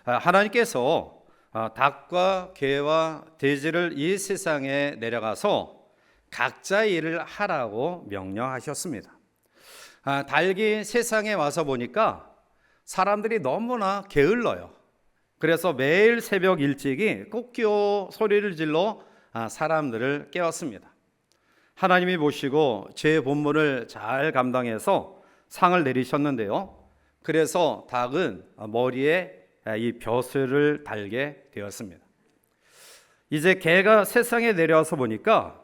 하나님께서 닭과 개와 돼지를 이 세상에 내려가서 각자의 일을 하라고 명령하셨습니다. 닭이 세상에 와서 보니까 사람들이 너무나 게을러요. 그래서 매일 새벽 일찍이 꼭 소리를 질러 사람들을 깨웠습니다. 하나님이 보시고 제 본분을 잘 감당해서 상을 내리셨는데요. 그래서 닭은 머리에 이 벼슬을 달게 되었습니다. 이제 개가 세상에 내려와서 보니까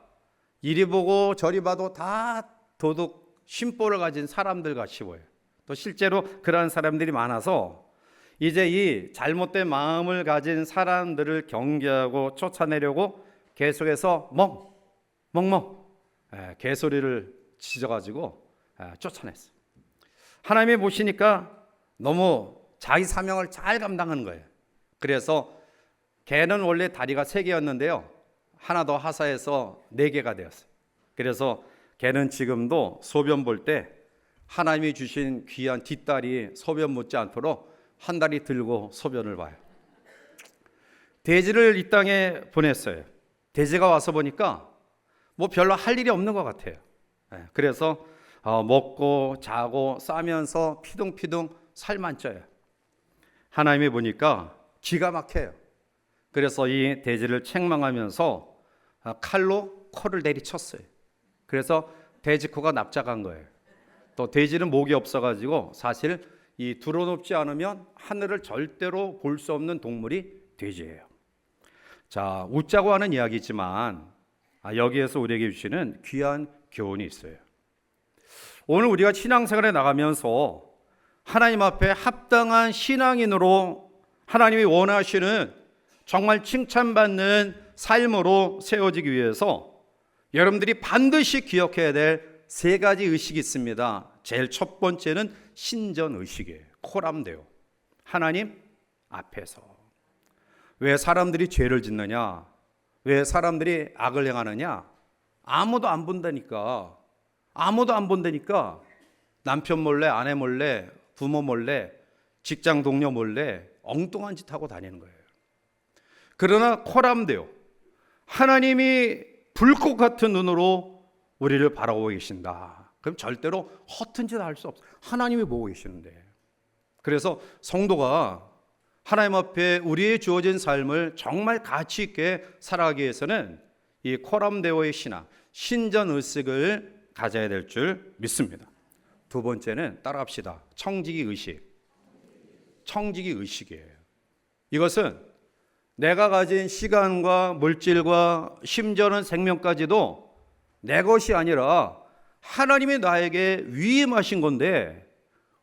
이리 보고 저리 봐도 다 도둑 심보를 가진 사람들 같이 보여요. 또 실제로 그러한 사람들이 많아서 이제 이 잘못된 마음을 가진 사람들을 경계하고 쫓아내려고 계속해서 멍멍 개소리를 지져가지고 쫓아냈어요. 하나님이 보시니까 너무 자기 사명을 잘 감당하는 거예요. 그래서 개는 원래 다리가 3개였는데요. 하나 더 하사해서 4개가 되었어요. 그래서 개는 지금도 소변 볼 때 하나님이 주신 귀한 뒷다리 소변 묻지 않도록 한 다리 들고 소변을 봐요. 돼지를 이 땅에 보냈어요. 돼지가 와서 보니까 뭐 별로 할 일이 없는 것 같아요. 그래서 먹고 자고 싸면서 피둥피둥 살만 쪄요. 하나님이 보니까 기가 막혀요. 그래서 이 돼지를 책망하면서 칼로 코를 내리쳤어요. 그래서 돼지 코가 납작한 거예요. 또 돼지는 목이 없어가지고 사실 이 드러눕지 않으면 하늘을 절대로 볼 수 없는 동물이 돼지예요. 자, 웃자고 하는 이야기지만 여기에서 우리에게 주시는 귀한 교훈이 있어요. 오늘 우리가 신앙생활에 나가면서 하나님 앞에 합당한 신앙인으로 하나님이 원하시는 정말 칭찬받는 삶으로 세워지기 위해서 여러분들이 반드시 기억해야 될 3가지 의식이 있습니다. 제일 첫 번째는 신전의식이에요. 코람데오. 하나님 앞에서. 왜 사람들이 죄를 짓느냐? 왜 사람들이 악을 행하느냐? 아무도 안 본다니까. 남편 몰래, 아내 몰래, 부모 몰래, 직장 동료 몰래 엉뚱한 짓 하고 다니는 거예요. 그러나 코람데오. 하나님이 불꽃 같은 눈으로 우리를 바라보고 계신다. 그럼 절대로 허튼 짓 할 수 없어요. 하나님이 보고 계시는데. 그래서 성도가 하나님 앞에 우리의 주어진 삶을 정말 가치 있게 살아가기 위해서는 이 코람데오의 신앙, 신전의식을 가져야 될 줄 믿습니다. 2번째는 따라합시다. 청지기의식. 청지기의식이에요. 이것은 내가 가진 시간과 물질과 심지어는 생명까지도 내 것이 아니라 하나님이 나에게 위임하신 건데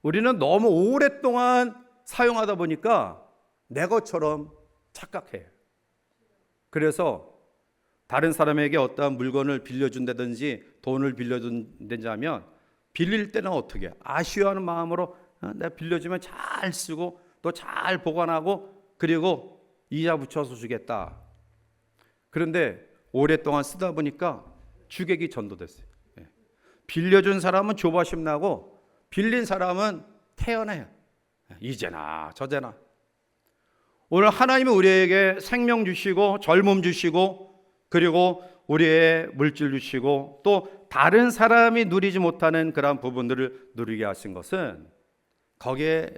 우리는 너무 오랫동안 사용하다 보니까 내 것처럼 착각해요. 그래서 다른 사람에게 어떠한 물건을 빌려준다든지 돈을 빌려준다든지 하면 빌릴 때는 어떻게 해요? 아쉬워하는 마음으로 내가 빌려주면 잘 쓰고 또 잘 보관하고 그리고 이자 붙여서 주겠다. 그런데 오랫동안 쓰다 보니까 주객이 전도됐어요. 빌려준 사람은 조바심 나고 빌린 사람은 태연해요. 이제나 저제나. 오늘 하나님이 우리에게 생명 주시고 젊음 주시고 그리고 우리의 물질 주시고 또 다른 사람이 누리지 못하는 그런 부분들을 누리게 하신 것은 거기에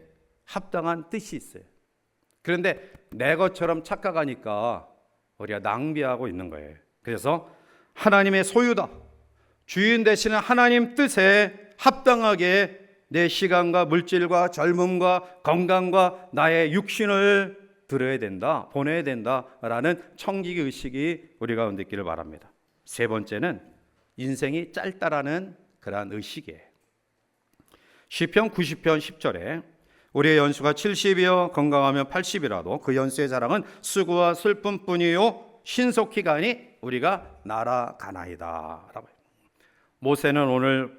합당한 뜻이 있어요. 그런데 내 것처럼 착각하니까 우리가 낭비하고 있는 거예요. 그래서 하나님의 소유다. 주인 되시는 하나님 뜻에 합당하게 내 시간과 물질과 젊음과 건강과 나의 육신을 드려야 된다, 보내야 된다라는 청지기 의식이 우리 가운데 있기를 바랍니다. 3번째는 인생이 짧다라는 그러한 의식이에요. 시편 90편 10절에 우리의 연수가 70이요 건강하면 80이라도 그 연수의 자랑은 수고와 슬픔뿐이요 신속히 가니 우리가 날아가나이다. 모세는 오늘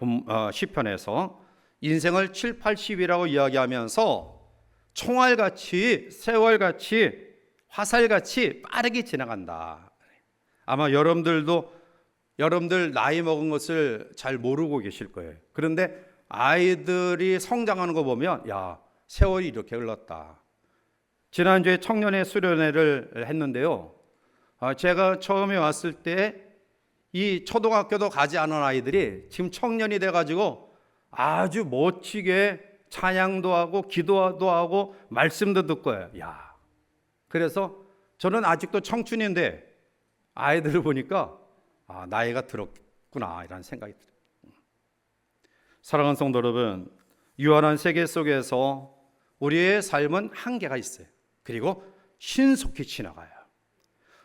시편에서 인생을 7, 80이라고 이야기하면서 총알같이 세월같이 화살같이 빠르게 지나간다. 아마 여러분들 나이 먹은 것을 잘 모르고 계실 거예요. 그런데 아이들이 성장하는 거 보면 야 세월이 이렇게 흘렀다. 지난주에 청년의 수련회를 했는데요. 제가 처음에 왔을 때 이 초등학교도 가지 않은 아이들이 지금 청년이 돼가지고 아주 멋지게 찬양도 하고 기도도 하고 말씀도 듣고요. 야, 그래서 저는 아직도 청춘인데 아이들을 보니까 나이가 들었구나 이런 생각이 들어요. 사랑하는 성도 여러분, 유한한 세계 속에서 우리의 삶은 한계가 있어요. 그리고 신속히 지나가요.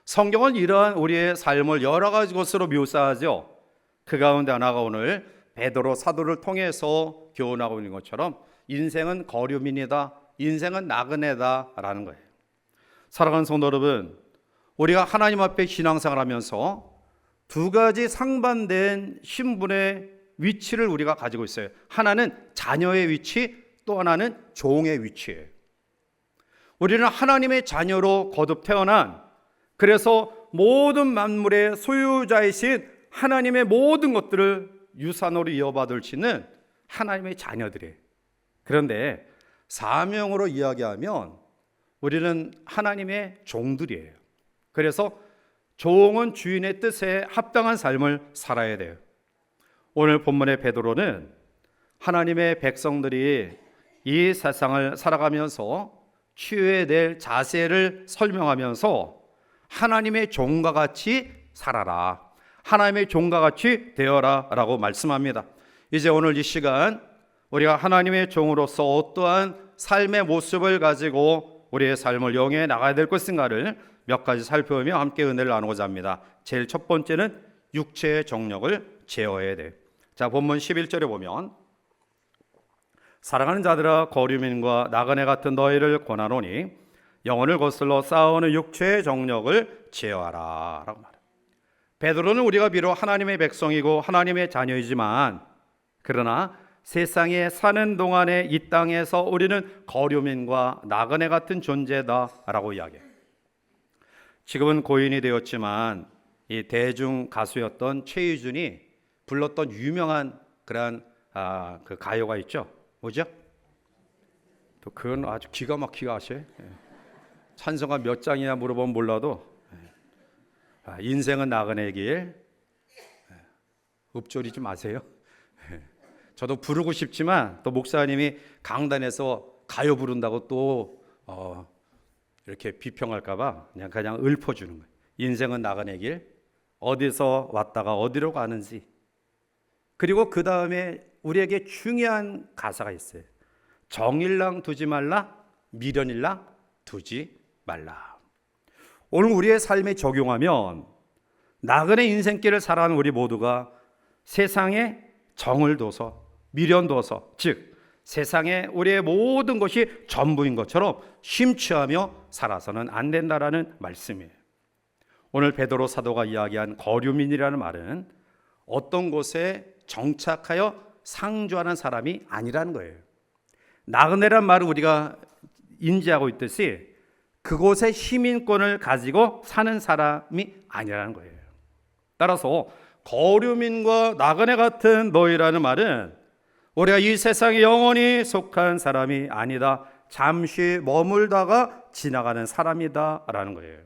성경은 이러한 우리의 삶을 여러 가지 것으로 묘사하죠. 그 가운데 하나가 오늘 베드로 사도를 통해서 교훈하고 있는 것처럼 인생은 거류민이다, 인생은 나그네다라는 거예요. 사랑하는 성도 여러분, 우리가 하나님 앞에 신앙생활을 하면서 두 가지 상반된 신분의 위치를 우리가 가지고 있어요. 하나는 자녀의 위치, 또 하나는 종의 위치예요. 우리는 하나님의 자녀로 거듭 태어난, 그래서 모든 만물의 소유자이신 하나님의 모든 것들을 유산으로 이어받을 수 있는 하나님의 자녀들이에요. 그런데 사명으로 이야기하면 우리는 하나님의 종들이에요. 그래서 종은 주인의 뜻에 합당한 삶을 살아야 돼요. 오늘 본문의 베드로는 하나님의 백성들이 이 세상을 살아가면서 취해야 될 자세를 설명하면서 하나님의 종과 같이 살아라, 하나님의 종과 같이 되어라 라고 말씀합니다. 이제 오늘 이 시간 우리가 하나님의 종으로서 어떠한 삶의 모습을 가지고 우리의 삶을 영위해 나가야 될 것인가를 몇 가지 살펴보며 함께 은혜를 나누고자 합니다. 제일 첫 번째는 육체의 정력을 제어해야 돼요. 자, 본문 11절에 보면 사랑하는 자들아, 거류민과 나그네 같은 너희를 권하노니 영혼을 거슬러 싸우는 육체의 정력을 제어하라 라고 말해요. 베드로는 우리가 비록 하나님의 백성이고 하나님의 자녀이지만 그러나 세상에 사는 동안에 이 땅에서 우리는 거류민과 나그네 같은 존재다 라고 이야기해요. 지금은 고인이 되었지만 이 대중 가수였던 최유준이 불렀던 유명한 그런 그 가요가 있죠. 뭐죠? 또 그건 아주 기가 막히게 하셔요. 찬송가 몇 장이냐 물어보면 몰라도 인생은 나그네 길, 읊조리지 마세요. 저도 부르고 싶지만 또 목사님이 강단에서 가요 부른다고 또 이렇게 비평할까 봐 그냥 읊어주는 거예요. 인생은 나그네 길, 어디서 왔다가 어디로 가는지. 그리고 그 다음에 우리에게 중요한 가사가 있어요. 정일랑 두지 말라, 미련일랑 두지 말라. 오늘 우리의 삶에 적용하면 나그네 인생길을 살아가는 우리 모두가 세상에 정을 둬서, 미련 둬서, 즉 세상에 우리의 모든 것이 전부인 것처럼 심취하며 살아서는 안 된다라는 말씀이에요. 오늘 베드로 사도가 이야기한 거류민이라는 말은 어떤 곳에 정착하여 상주하는 사람이 아니라는 거예요. 나그네란 말을 우리가 인지하고 있듯이 그곳의 시민권을 가지고 사는 사람이 아니라는 거예요. 따라서 거류민과 나그네 같은 너희라는 말은 우리가 이 세상에 영원히 속한 사람이 아니다, 잠시 머물다가 지나가는 사람이다 라는 거예요.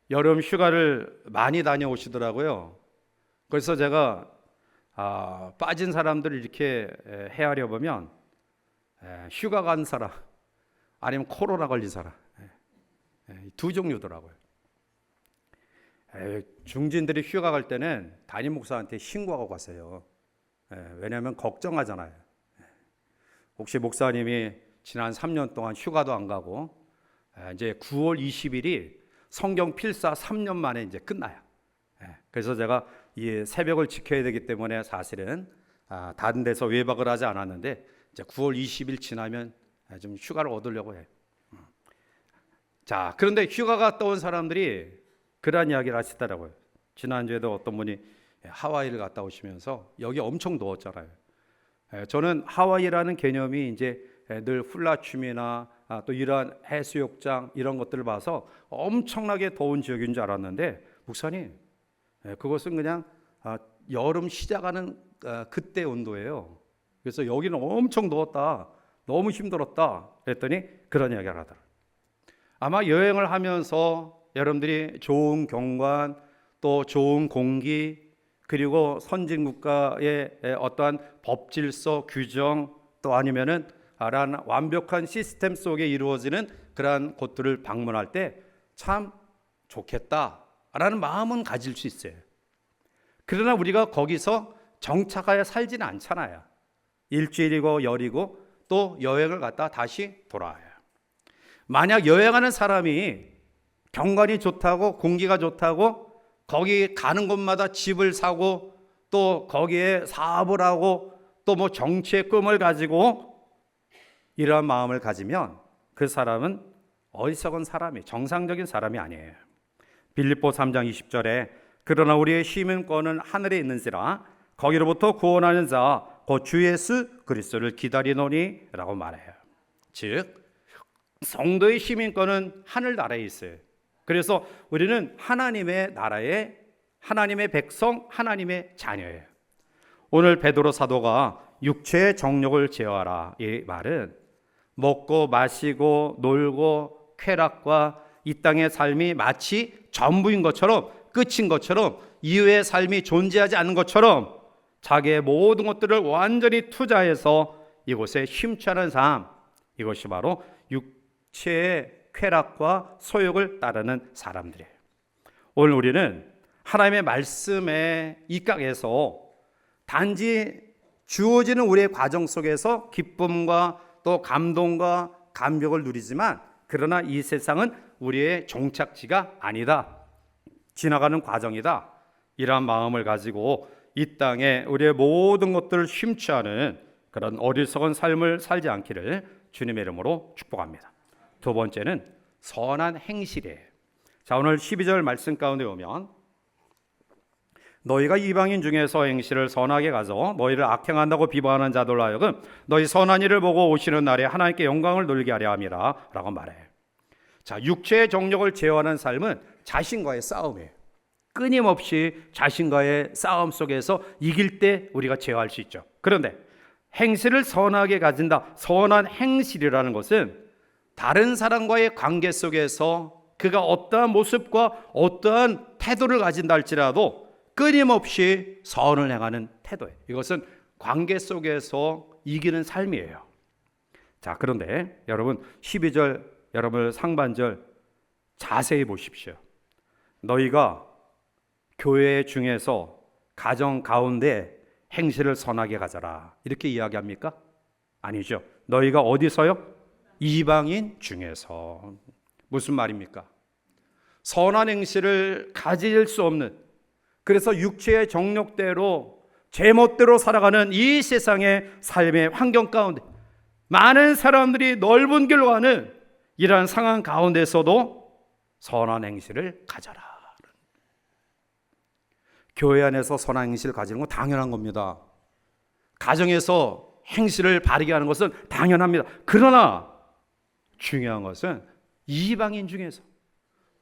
여름 휴가를 많이 다녀오시더라고요. 그래서 제가 빠진 사람들을 이렇게 헤아려 보면 휴가 간 사람 아니면 코로나 걸린 사람, 두 종류더라고요. 중진들이 휴가 갈 때는 담임 목사한테 신고하고 갔어요. 왜냐하면 걱정하잖아요. 혹시 목사님이 지난 3년 동안 휴가도 안 가고 이제 9월 20일이 성경 필사 3년 만에 이제 끝나요. 그래서 제가 이 새벽을 지켜야 되기 때문에 사실은 다른 데서 외박을 하지 않았는데 이제 9월 20일 지나면 좀 휴가를 얻으려고 해요. 자, 그런데 휴가 갔다 온 사람들이 그런 이야기를 하시더라고요. 지난주에도 어떤 분이 하와이를 갔다 오시면서 여기 엄청 더웠잖아요. 저는 하와이라는 개념이 이제 늘 훌라춤이나 또 이러한 해수욕장 이런 것들을 봐서 엄청나게 더운 지역인 줄 알았는데 목사님, 그것은 그냥 여름 시작하는 그때 온도예요. 그래서 여기는 엄청 더웠다. 너무 힘들었다. 그랬더니 그런 이야기를 하더라고요. 아마 여행을 하면서 여러분들이 좋은 경관, 또 좋은 공기, 그리고 선진국가의 어떠한 법 질서, 규정, 또 아니면은 완벽한 시스템 속에 이루어지는 그러한 곳들을 방문할 때 참 좋겠다라는 마음은 가질 수 있어요. 그러나 우리가 거기서 정착하여 살지는 않잖아요. 일주일이고 열이고 또 여행을 갔다 다시 돌아와요. 만약 여행하는 사람이 경관이 좋다고, 공기가 좋다고 거기 가는 곳마다 집을 사고 또 거기에 사업을 하고 또 뭐 정치의 꿈을 가지고 이러한 마음을 가지면 그 사람은 어리석은 사람이, 정상적인 사람이 아니에요. 빌립보 3장 20절에 그러나 우리의 시민권은 하늘에 있는지라 거기로부터 구원하는 자 곧 주 예수 그리스도를 기다리노니 라고 말해요. 즉 성도의 시민권은 하늘나라에 있어요. 그래서 우리는 하나님의 나라의 하나님의 백성, 하나님의 자녀예요. 오늘 베드로 사도가 육체의 정욕을 제어하라, 이 말은 먹고 마시고 놀고 쾌락과 이 땅의 삶이 마치 전부인 것처럼, 끝인 것처럼, 이후의 삶이 존재하지 않는 것처럼 자기의 모든 것들을 완전히 투자해서 이곳에 심취하는 삶, 이것이 바로 육체의 쾌락과 소욕을 따르는 사람들이에요. 오늘 우리는 하나님의 말씀에 입각해서 단지 주어지는 우리의 과정 속에서 기쁨과 또 감동과 감격을 누리지만, 그러나 이 세상은 우리의 종착지가 아니다, 지나가는 과정이다, 이러한 마음을 가지고 이 땅에 우리의 모든 것들을 심취하는 그런 어리석은 삶을 살지 않기를 주님의 이름으로 축복합니다. 두 번째는 선한 행실이에요. 자, 오늘 12절 말씀 가운데 오면 너희가 이방인 중에서 행실을 선하게 가져 너희를 악행한다고 비방하는 자들로 하여금 너희 선한 일을 보고 오시는 날에 하나님께 영광을 돌리게 하려 함이라 라고 말해요. 자, 육체의 정욕을 제어하는 삶은 자신과의 싸움이에요. 끊임없이 자신과의 싸움 속에서 이길 때 우리가 제어할 수 있죠. 그런데 행실을 선하게 가진다, 선한 행실이라는 것은 다른 사람과의 관계 속에서 그가 어떠한 모습과 어떠한 태도를 가진다 할지라도 끊임없이 선을 행하는 태도예요. 이것은 관계 속에서 이기는 삶이에요. 자, 그런데 여러분 12절, 여러분 상반절 자세히 보십시오. 너희가 교회 중에서 가정 가운데 행실을 선하게 가져라, 이렇게 이야기합니까? 아니죠. 너희가 어디서요? 이방인 중에서. 무슨 말입니까? 선한 행실을 가질 수 없는, 그래서 육체의 정욕대로 제멋대로 살아가는 이 세상의 삶의 환경 가운데 많은 사람들이 넓은 길로 가는 이러한 상황 가운데서도 선한 행실을 가져라. 교회 안에서 선한 행실을 가지는 건 당연한 겁니다. 가정에서 행실을 바르게 하는 것은 당연합니다. 그러나 중요한 것은 이방인 중에서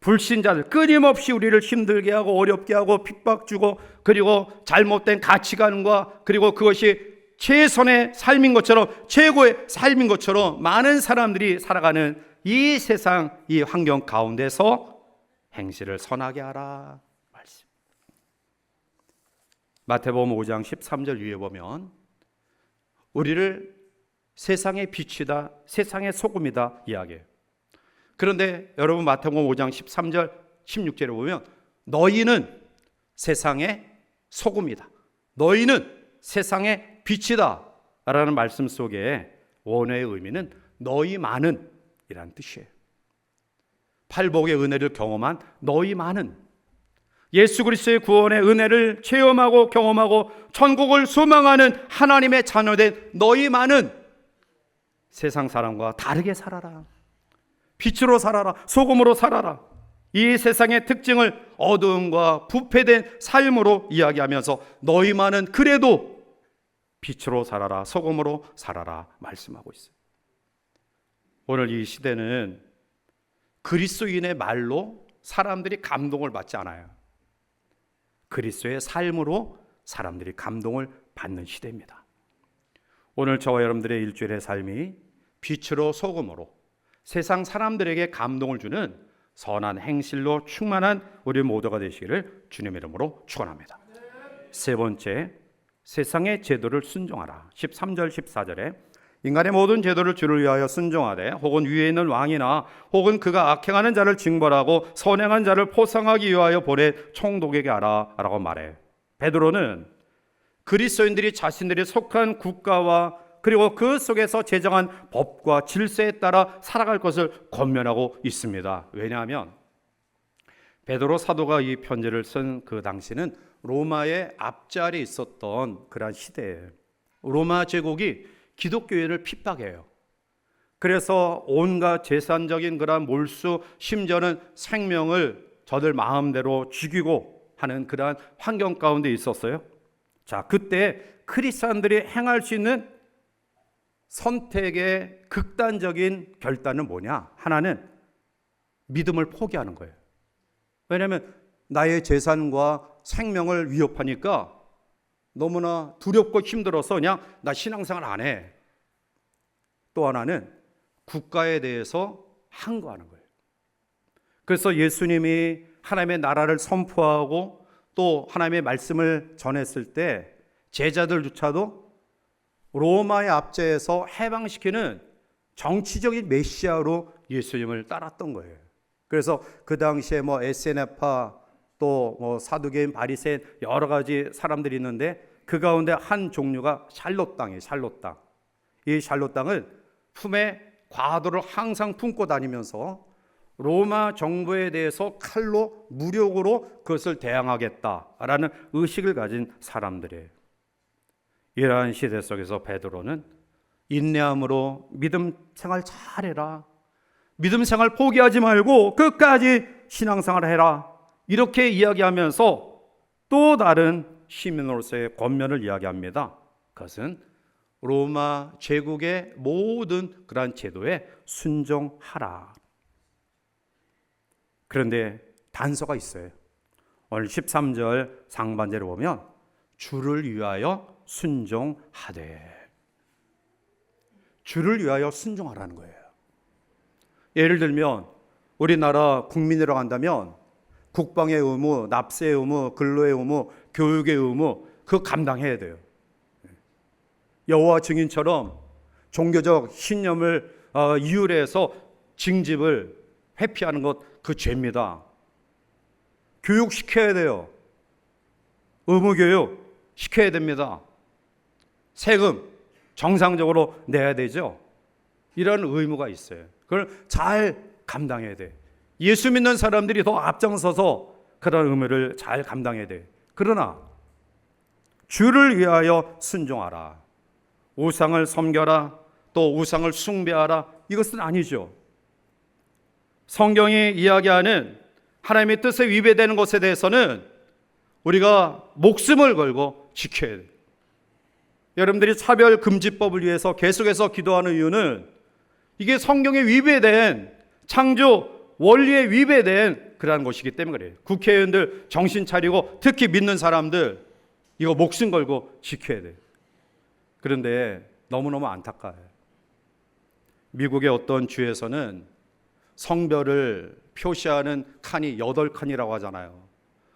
불신자들, 끊임없이 우리를 힘들게 하고 어렵게 하고 핍박 주고, 그리고 잘못된 가치관과 그리고 그것이 최선의 삶인 것처럼, 최고의 삶인 것처럼 많은 사람들이 살아가는 이 세상, 이 환경 가운데서 행실을 선하게 하라 말씀. 마태복음 5장 13절 위에 보면 우리를 세상의 빛이다, 세상의 소금이다 이야기해요. 그런데 여러분 마태복음 5장 13절 16절에 보면 너희는 세상의 소금이다, 너희는 세상의 빛이다 라는 말씀 속에 원어의 의미는 너희만은 이란 뜻이에요. 팔복의 은혜를 경험한 너희만은, 예수 그리스도의 구원의 은혜를 체험하고 경험하고 천국을 소망하는 하나님의 자녀된 너희만은 세상 사람과 다르게 살아라, 빛으로 살아라, 소금으로 살아라. 이 세상의 특징을 어두움과 부패된 삶으로 이야기하면서 너희만은 그래도 빛으로 살아라, 소금으로 살아라 말씀하고 있어요. 오늘 이 시대는 그리스도인의 말로 사람들이 감동을 받지 않아요. 그리스도의 삶으로 사람들이 감동을 받는 시대입니다. 오늘 저와 여러분들의 일주일의 삶이 빛으로 소금으로 세상 사람들에게 감동을 주는 선한 행실로 충만한 우리 모두가 되시기를 주님의 이름으로 축원합니다. 세 번째, 세상의 제도를 순종하라. 13절 14절에 인간의 모든 제도를 주를 위하여 순종하되 혹은 위에 있는 왕이나 혹은 그가 악행하는 자를 징벌하고 선행한 자를 포상하기 위하여 보내 총독에게 하라 라고 말해. 베드로는 그리스도인들이 자신들이 속한 국가와 그리고 그 속에서 제정한 법과 질서에 따라 살아갈 것을 권면하고 있습니다. 왜냐하면 베드로 사도가 이 편지를 쓴 그 당시는 로마의 앞자리에 있었던 그런 시대에 로마 제국이 기독교인을 핍박해요. 그래서 온갖 재산적인 그런 몰수, 심지어는 생명을 저들 마음대로 죽이고 하는 그러한 환경 가운데 있었어요. 자, 그때 크리스찬들이 행할 수 있는 선택의 극단적인 결단은 뭐냐? 하나는 믿음을 포기하는 거예요. 왜냐하면 나의 재산과 생명을 위협하니까 너무나 두렵고 힘들어서 그냥 나 신앙생활 안 해. 또 하나는 국가에 대해서 항거하는 거예요. 그래서 예수님이 하나님의 나라를 선포하고 또 하나님의 말씀을 전했을 때 제자들조차도 로마의 압제에서 해방시키는 정치적인 메시아로 예수님을 따랐던 거예요. 그래서 그 당시에 뭐 에세네파 또 뭐 사두개인 바리새인 여러 가지 사람들이 있는데 그 가운데 한 종류가 샬롯 땅이에요. 샬롯 땅. 이 샬롯 땅은 품에 과도를 항상 품고 다니면서 로마 정부에 대해서 칼로 무력으로 그것을 대항하겠다라는 의식을 가진 사람들이에요. 이러한 시대 속에서 베드로는 인내함으로 믿음 생활 잘해라. 믿음 생활 포기하지 말고 끝까지 신앙생활 해라. 이렇게 이야기하면서 또 다른 시민으로서의 권면을 이야기합니다. 그것은 로마 제국의 모든 그러한 제도에 순종하라. 그런데 단서가 있어요. 오늘 13절 상반절을 보면 주를 위하여 순종하되, 주를 위하여 순종하라는 거예요. 예를 들면 우리나라 국민이라고 한다면 국방의 의무, 납세의 의무, 근로의 의무, 교육의 의무 그거 감당해야 돼요. 여호와 증인처럼 종교적 신념을 이유로 해서 징집을 회피하는 것 그 죄입니다. 교육시켜야 돼요. 의무교육 시켜야 됩니다. 세금 정상적으로 내야 되죠. 이런 의무가 있어요. 그걸 잘 감당해야 돼. 예수 믿는 사람들이 더 앞장서서 그런 의무를 잘 감당해야 돼. 그러나 주를 위하여 순종하라. 우상을 섬겨라. 또 우상을 숭배하라. 이것은 아니죠. 성경이 이야기하는 하나님의 뜻에 위배되는 것에 대해서는 우리가 목숨을 걸고 지켜야 돼요. 여러분들이 차별금지법을 위해서 계속해서 기도하는 이유는 이게 성경에 위배된 창조 원리에 위배된 그러한 것이기 때문에 그래요. 국회의원들 정신 차리고 특히 믿는 사람들 이거 목숨 걸고 지켜야 돼요. 그런데 너무너무 안타까워요. 미국의 어떤 주에서는 성별을 표시하는 칸이 8칸이라고 하잖아요.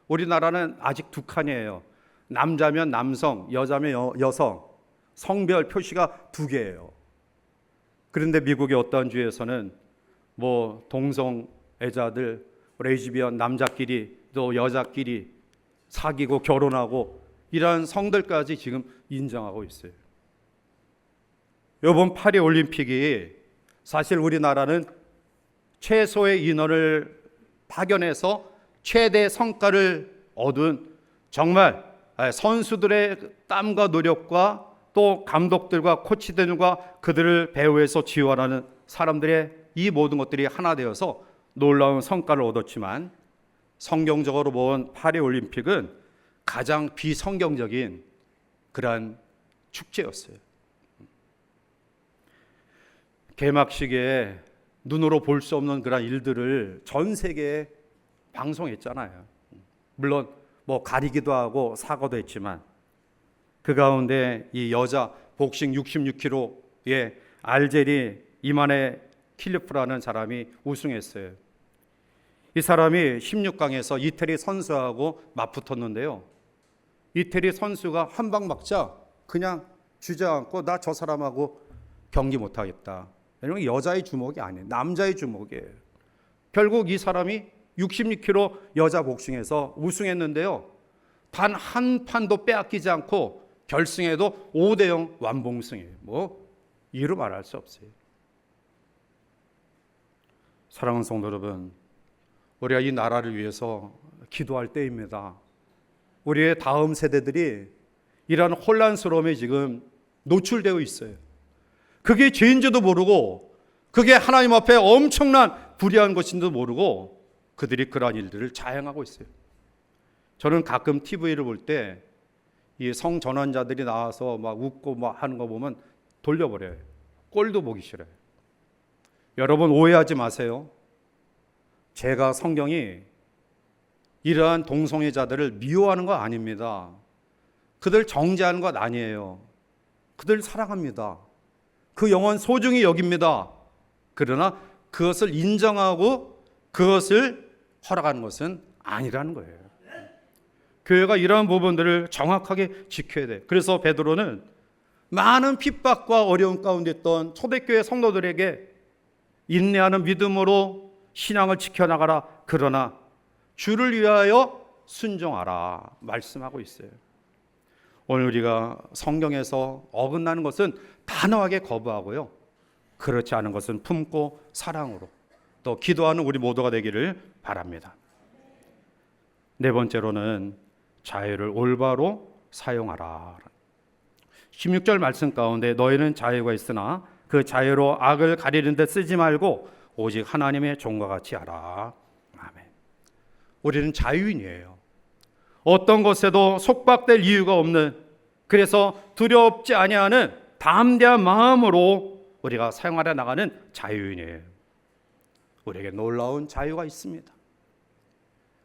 우리나라는 아직 2칸이에요. 남자면 남성, 여자면 여성. 성별 표시가 2개예요. 그런데 미국의 어떤 주에서는 뭐 동성애자들, 레즈비언 남자끼리 또 여자끼리 사귀고 결혼하고 이러한 성들까지 지금 인정하고 있어요. 이번 파리 올림픽이 사실 우리나라는 최소의 인원을 파견해서 최대 성과를 얻은 정말 선수들의 땀과 노력과 또 감독들과 코치들과 그들을 배후에서 지원하는 사람들의 이 모든 것들이 하나 되어서 놀라운 성과를 얻었지만 성경적으로 본 파리 올림픽은 가장 비성경적인 그러한 축제였어요. 개막식에 눈으로 볼 수 없는 그런 일들을 전 세계에 방송했잖아요. 물론 뭐 가리기도 하고 사과도 했지만 그 가운데 이 여자 복싱 66kg의 알제리 이만해 킬리프라는 사람이 우승했어요. 이 사람이 16강에서 이태리 선수하고 맞붙었는데요. 이태리 선수가 한 방 맞자 그냥 주저앉고 나 저 사람하고 경기 못하겠다. 왜냐면 여자의 주먹이 아니에요. 남자의 주먹이에요. 결국 이 사람이 66kg 여자 복싱에서 우승했는데요. 단 한 판도 빼앗기지 않고 결승에도 5대0 완봉승이에요. 뭐 이루 말할 수 없어요. 사랑하는 성도 여러분, 우리가 이 나라를 위해서 기도할 때입니다. 우리의 다음 세대들이 이러한 혼란스러움에 지금 노출되어 있어요. 그게 죄인지도 모르고 그게 하나님 앞에 엄청난 불의한 것인지도 모르고 그들이 그러한 일들을 자행하고 있어요. 저는 가끔 TV를 볼 때 이 성전환자들이 나와서 막 웃고 막 하는 거 보면 돌려버려요. 꼴도 보기 싫어요. 여러분 오해하지 마세요. 제가 성경이 이러한 동성애자들을 미워하는 거 아닙니다. 그들 정죄하는 것 아니에요. 그들 사랑합니다. 그 영혼 소중히 여깁니다. 그러나 그것을 인정하고 그것을 허락하는 것은 아니라는 거예요. 교회가 이러한 부분들을 정확하게 지켜야 돼요. 그래서 베드로는 많은 핍박과 어려움 가운데 있던 초대교회 성도들에게 인내하는 믿음으로 신앙을 지켜나가라. 그러나 주를 위하여 순종하라 말씀하고 있어요. 오늘 우리가 성경에서 어긋나는 것은 단호하게 거부하고요. 그렇지 않은 것은 품고 사랑으로 또 기도하는 우리 모두가 되기를 바랍니다. 네 번째로는 자유를 올바로 사용하라. 16절 말씀 가운데 너희는 자유가 있으나 그 자유로 악을 가리는 데 쓰지 말고 오직 하나님의 종과 같이 하라. 아멘. 우리는 자유인이에요. 어떤 것에도 속박될 이유가 없는, 그래서 두렵지 아니하는 담대한 마음으로 우리가 사용하려 나가는 자유인이에요. 우리에게 놀라운 자유가 있습니다.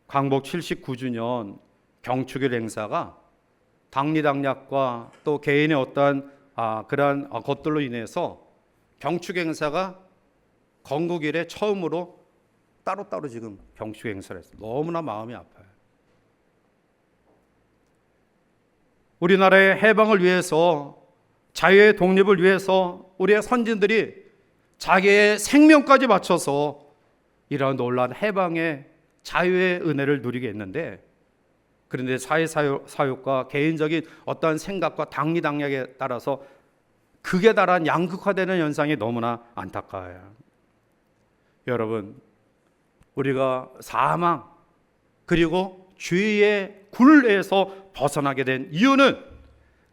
광복 79주년 경축일 행사가 당리당략과 또 개인의 어떠한 그러한 것들로 인해서 경축 행사가 건국일에 처음으로 따로따로 지금 경축 행사를 했어요. 너무나 마음이 아파요. 우리나라의 해방을 위해서, 자유의 독립을 위해서 우리의 선진들이 자기의 생명까지 바쳐서 이러한 놀라운 해방의 자유의 은혜를 누리게 했는데, 그런데 사회사욕과 개인적인 어떠한 생각과 당리당략에 따라서 극에 달한 양극화되는 현상이 너무나 안타까워요. 여러분, 우리가 사망 그리고 죄의 굴레에서 벗어나게 된 이유는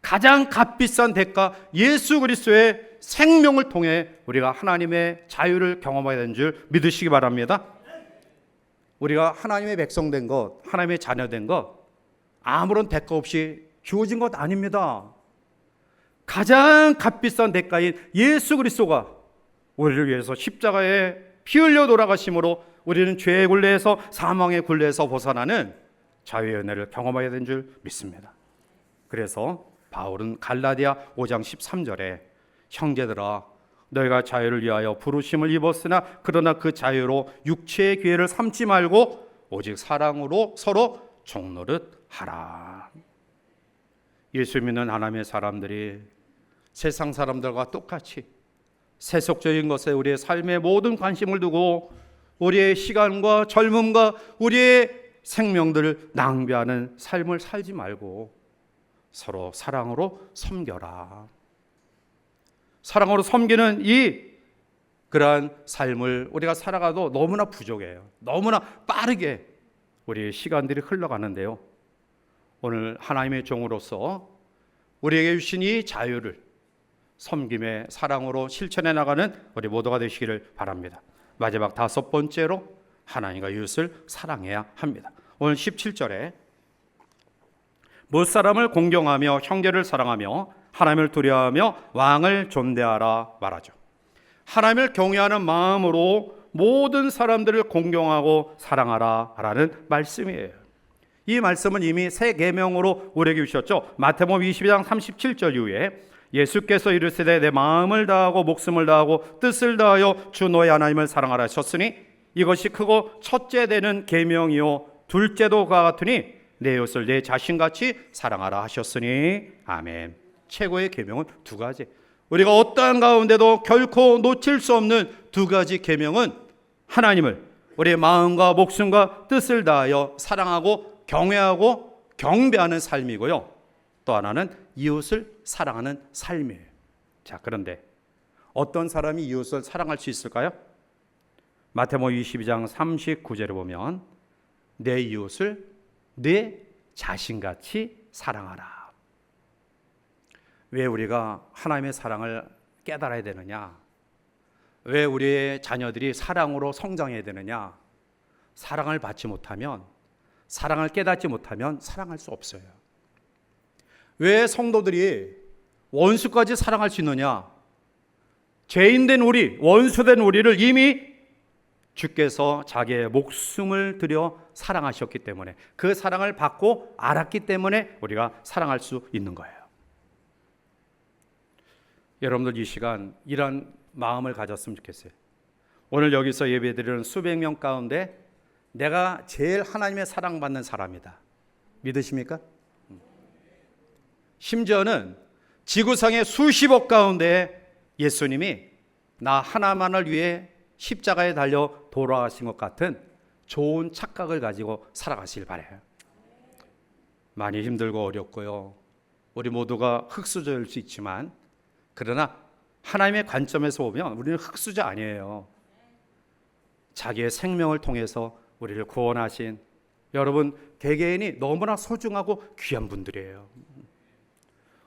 가장 값비싼 대가 예수 그리스도의 생명을 통해 우리가 하나님의 자유를 경험하게 된 줄 믿으시기 바랍니다. 우리가 하나님의 백성된 것, 하나님의 자녀된 것 아무런 대가 없이 주어진 것 아닙니다. 가장 값비싼 대가인 예수 그리스도가 우리를 위해서 십자가에 피 흘려 돌아가심으로 우리는 죄의 굴레에서, 사망의 굴레에서 벗어나는 자유의 은혜를 경험하게 된 줄 믿습니다. 그래서 바울은 갈라디아 5장 13절에 형제들아 너희가 자유를 위하여 부르심을 입었으나 그러나 그 자유로 육체의 기회를 삼지 말고 오직 사랑으로 서로 종노릇 하라. 예수 믿는 하나님의 사람들이 세상 사람들과 똑같이 세속적인 것에 우리의 삶의 모든 관심을 두고 우리의 시간과 젊음과 우리의 생명들을 낭비하는 삶을 살지 말고 서로 사랑으로 섬겨라. 사랑으로 섬기는 그러한 삶을 우리가 살아가도 너무나 부족해요. 너무나 빠르게 우리의 시간들이 흘러가는데요. 오늘 하나님의 종으로서 우리에게 주신 이 자유를 섬김의 사랑으로 실천해 나가는 우리 모두가 되시기를 바랍니다. 마지막 다섯 번째로 하나님과 이웃을 사랑해야 합니다. 오늘 17절에 무사람을 공경하며 형제를 사랑하며 하나님을 두려워하며 왕을 존대하라 말하죠. 하나님을 경외하는 마음으로 모든 사람들을 공경하고 사랑하라 라는 말씀이에요. 이 말씀은 이미 새 계명으로 우리에게 주셨죠. 마태복음 22장 37절 이후에 예수께서 이르시되 내 마음을 다하고 목숨을 다하고 뜻을 다하여 주 너의 하나님을 사랑하라 하셨으니 이것이 크고 첫째 되는 계명이요 둘째도 그와 같으니 내 이웃을 내 자신같이 사랑하라 하셨으니 아멘. 최고의 계명은 두 가지. 우리가 어떠한 가운데도 결코 놓칠 수 없는 두 가지 계명은 하나님을 우리의 마음과 목숨과 뜻을 다하여 사랑하고 경외하고 경배하는 삶이고요. 또 하나는 이웃을 사랑하는 삶이에요. 자, 그런데 어떤 사람이 이웃을 사랑할 수 있을까요? 마태복음 22장 39절에 보면 내 이웃을 내 자신같이 사랑하라. 왜 우리가 하나님의 사랑을 깨달아야 되느냐? 왜 우리의 자녀들이 사랑으로 성장해야 되느냐? 사랑을 받지 못하면, 사랑을 깨닫지 못하면 사랑할 수 없어요. 왜 성도들이 원수까지 사랑할 수 있느냐? 죄인된 우리, 원수된 우리를 이미 주께서 자기의 목숨을 들여 사랑하셨기 때문에, 그 사랑을 받고 알았기 때문에 우리가 사랑할 수 있는 거예요. 여러분들 이 시간 이런 마음을 가졌으면 좋겠어요. 오늘 여기서 예배드리는 수백 명 가운데 내가 제일 하나님의 사랑받는 사람이다. 믿으십니까? 심지어는 지구상의 수십억 가운데 예수님이 나 하나만을 위해 십자가에 달려 돌아가신 것 같은 좋은 착각을 가지고 살아가시길 바라요. 많이 힘들고 어렵고요. 우리 모두가 흙수저일 수 있지만, 그러나 하나님의 관점에서 보면 우리는 흙수저 아니에요. 자기의 생명을 통해서 우리를 구원하신 여러분 개개인이 너무나 소중하고 귀한 분들이에요.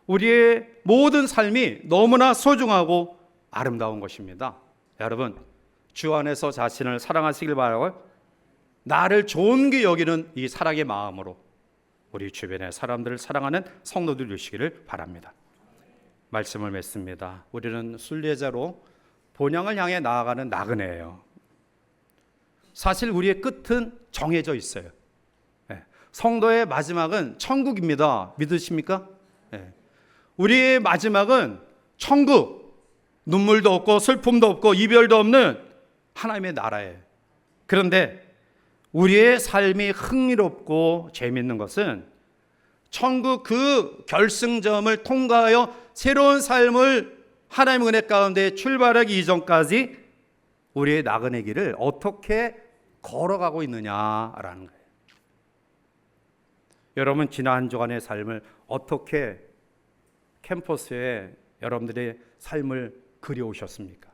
우리의 모든 삶이 너무나 소중하고 아름다운 것입니다. 여러분, 주 안에서 자신을 사랑하시길 바라고 나를 좋은 게 여기는 이 사랑의 마음으로 우리 주변의 사람들을 사랑하는 성도들 되시기를 바랍니다. 말씀을 맺습니다. 우리는 순례자로 본향을 향해 나아가는 나그네예요. 사실 우리의 끝은 정해져 있어요. 성도의 마지막은 천국입니다. 믿으십니까? 우리의 마지막은 천국, 눈물도 없고 슬픔도 없고 이별도 없는 하나님의 나라예요. 그런데 우리의 삶이 흥미롭고 재미있는 것은 천국 그 결승점을 통과하여 새로운 삶을 하나님의 은혜 가운데 출발하기 이전까지 우리의 나그네 길을 어떻게 걸어가고 있느냐라는 거예요. 여러분, 지난 한 주간의 삶을 어떻게 캠퍼스에 여러분들의 삶을 그려오셨습니까?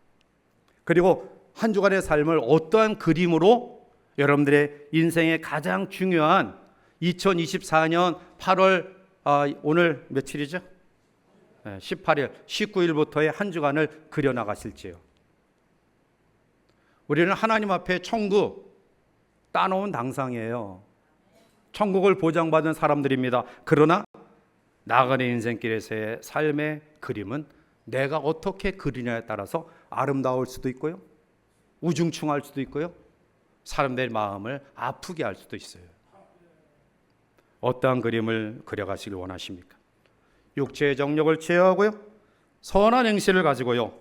그리고 한 주간의 삶을 어떠한 그림으로 여러분들의 인생의 가장 중요한 2024년 8월 오늘 며칠이죠? 18일, 19일부터의 한 주간을 그려나가실지요. 우리는 하나님 앞에 천국 따놓은 당상이에요. 천국을 보장받은 사람들입니다. 그러나 나그네 인생길에서의 삶의 그림은 내가 어떻게 그리냐에 따라서 아름다울 수도 있고요, 우중충할 수도 있고요, 사람들의 마음을 아프게 할 수도 있어요. 어떠한 그림을 그려가시길 원하십니까? 육체의 정욕을 제어하고요, 선한 행실을 가지고요,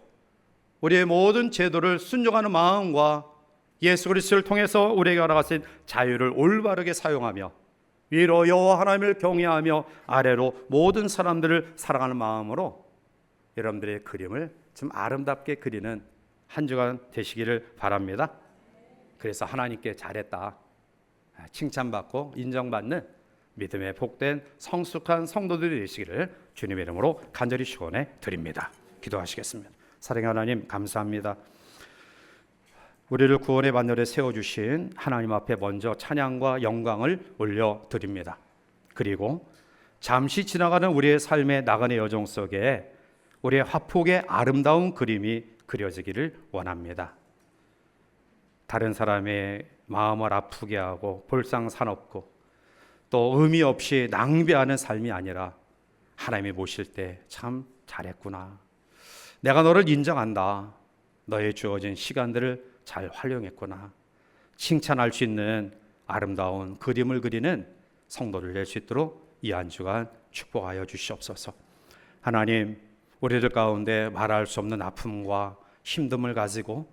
우리의 모든 제도를 순종하는 마음과 예수 그리스도를 통해서 우리에게 알아가신 자유를 올바르게 사용하며 위로 여호와 하나님을 경외하며 아래로 모든 사람들을 사랑하는 마음으로 여러분들의 그림을 좀 아름답게 그리는 한 주간 되시기를 바랍니다. 그래서 하나님께 잘했다 칭찬받고 인정받는 믿음의 복된 성숙한 성도들이 되시기를 주님의 이름으로 간절히 축원해 드립니다. 기도하시겠습니다. 사랑의 하나님, 감사합니다. 우리를 구원의 반열에 세워주신 하나님 앞에 먼저 찬양과 영광을 올려드립니다. 그리고 잠시 지나가는 우리의 삶의 나그네 여정 속에 우리의 화폭의 아름다운 그림이 그려지기를 원합니다. 다른 사람의 마음을 아프게 하고 볼상사납고 또 의미 없이 낭비하는 삶이 아니라 하나님이 보실 때 참 잘했구나, 내가 너를 인정한다, 너의 주어진 시간들을 잘 활용했구나, 칭찬할 수 있는 아름다운 그림을 그리는 성도를 낼 수 있도록 이 한 주간 축복하여 주시옵소서. 하나님, 우리들 가운데 말할 수 없는 아픔과 힘듦을 가지고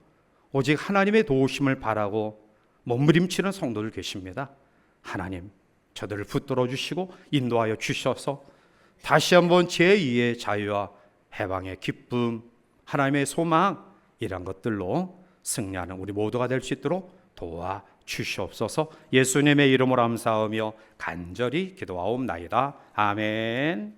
오직 하나님의 도우심을 바라고 몸부림치는 성도들 계십니다. 하나님, 저들을 붙들어 주시고 인도하여 주셔서 다시 한번 제2의 자유와 해방의 기쁨, 하나님의 소망, 이런 것들로 승리하는 우리 모두가 될 수 있도록 도와 주시옵소서. 예수님의 이름으로 감사하며 간절히 기도하옵나이다. 아멘.